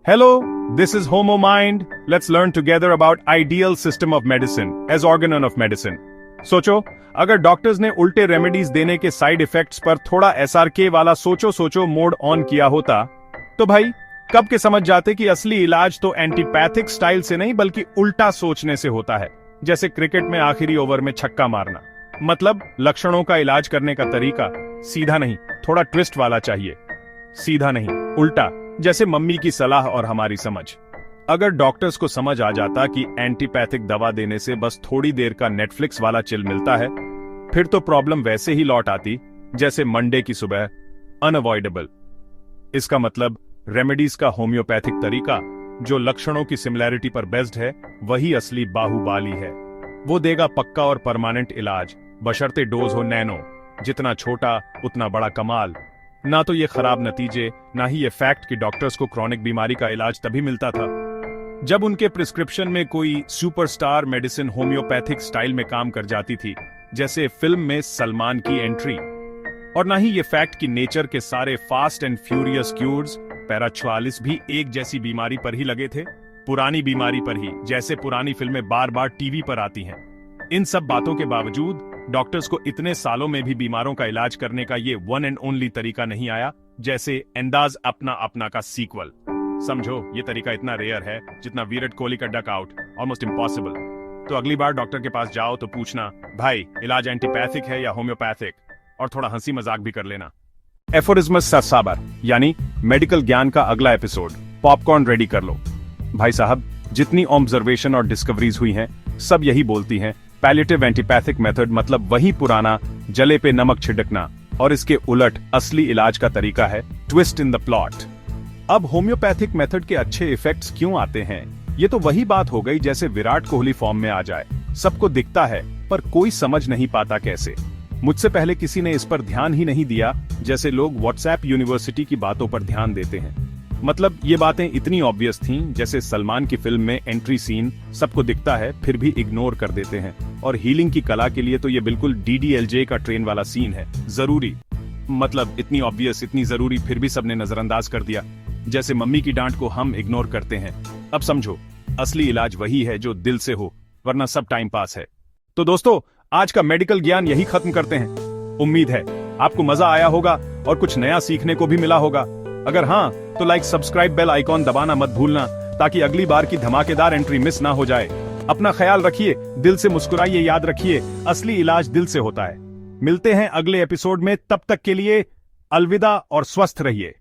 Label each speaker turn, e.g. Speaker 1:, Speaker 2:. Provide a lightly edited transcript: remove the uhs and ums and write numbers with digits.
Speaker 1: Hello, this is Homo Mind. Let's learn together about ideal system of medicine as organon of medicine. सोचो, अगर doctors ने उल्टे remedies देने के side effects पर थोड़ा एसआरके वाला सोचो सोचो मोड ऑन किया होता, तो भाई कब के समझ जाते कि असली इलाज तो एंटीपैथिक स्टाइल से नहीं बल्कि उल्टा सोचने से होता है। जैसे क्रिकेट में आखिरी ओवर में छक्का मारना। मतलब लक्षणों का इलाज करने का तरीका सीधा नहीं, थोड़ा ट्विस्ट वाला चाहिए। सीधा नहीं, उल्टा, जैसे मम्मी की सलाह और हमारी समझ। अगर डॉक्टर्स को समझ आ जाता कि एंटीपैथिक दवा देने से बस थोड़ी देर का नेटफ्लिक्स वाला चिल मिलता है, फिर तो प्रॉब्लम वैसे ही लौट आती जैसे मंडे की सुबह, अनअवॉइडेबल। इसका मतलब रेमेडीज का होम्योपैथिक तरीका जो लक्षणों की सिमिलैरिटी पर बेस्ड है, वही असली बाहुबली है। वो देगा पक्का और परमानेंट इलाज, बशर्ते डोज हो नैनो, जितना छोटा उतना बड़ा कमाल। ना तो ये खराब नतीजे, ना ही ये फैक्ट कि डॉक्टर्स को क्रॉनिक बीमारी का इलाज तभी मिलता था जब उनके प्रिस्क्रिप्शन में कोई सुपरस्टार मेडिसिन होम्योपैथिक स्टाइल में काम कर जाती थी, जैसे फिल्म में सलमान की एंट्री। और ना ही ये फैक्ट कि नेचर के सारे fast and furious cures para 44 भी एक जैसी बीमारी पर ही लगे थे, पुरानी बीमारी पर ही, जैसे पुरानी फिल्में बार बार टीवी पर आती हैं। इन सब बातों के बावजूद डॉक्टर्स को इतने सालों में भी बीमारों का इलाज करने का ये वन एंड ओनली तरीका नहीं आया, जैसे अंदाज अपना अपना का सीक्वल। समझो, ये तरीका इतना रेयर है जितना विराट कोहली का डक आउट, ऑलमोस्ट इम्पॉसिबल। तो अगली बार डॉक्टर के पास जाओ तो पूछना, भाई इलाज एंटीपैथिक है या होम्योपैथिक, और थोड़ा हंसी मजाक भी कर लेना। एफोरिज्मस सरसाबर यानी मेडिकल ज्ञान का अगला एपिसोड। पॉपकॉर्न रेडी कर लो। भाई साहब, जितनी ऑब्जर्वेशन और डिस्कवरीज हुई हैं, सब यही बोलती हैं पैलिएटिव एंटीपैथिक मेथड मतलब वही पुराना जले पे नमक छिड़कना, और इसके उलट असली इलाज का तरीका है ट्विस्ट इन द प्लॉट। अब होम्योपैथिक मेथड के अच्छे इफेक्ट्स क्यों आते हैं? ये तो वही बात हो गई जैसे विराट कोहली फॉर्म में आ जाए। सबको दिखता है पर कोई समझ नहीं पाता कैसे। मुझसे पहले किसी ने इस पर ध्यान ही नहीं दिया, जैसे लोग व्हाट्सएप यूनिवर्सिटी की बातों पर ध्यान देते हैं। मतलब ये बातें इतनी ऑब्वियस थीं, जैसे सलमान की फिल्म में एंट्री सीन सबको दिखता है फिर भी इग्नोर कर देते हैं। और हीलिंग की कला के लिए तो ये बिल्कुल DDLJ का ट्रेन वाला सीन है, जरूरी। मतलब इतनी ऑब्वियस, इतनी जरूरी, फिर भी सबने नजरअंदाज कर दिया, जैसे मम्मी की डांट को हम इग्नोर करते हैं। अब समझो, असली इलाज वही है जो दिल से हो, वरना सब टाइम पास है। तो दोस्तों, आज का मेडिकल ज्ञान यही खत्म करते हैं। उम्मीद है आपको मजा आया होगा और कुछ नया सीखने को भी मिला होगा। अगर हाँ, तो लाइक, सब्सक्राइब, बेल आइकॉन दबाना मत भूलना, ताकि अगली बार की धमाकेदार एंट्री मिस ना हो जाए। अपना ख्याल रखिए, दिल से मुस्कुराइए, याद रखिए असली इलाज दिल से होता है। मिलते हैं अगले एपिसोड में, तब तक के लिए अलविदा और स्वस्थ रहिए।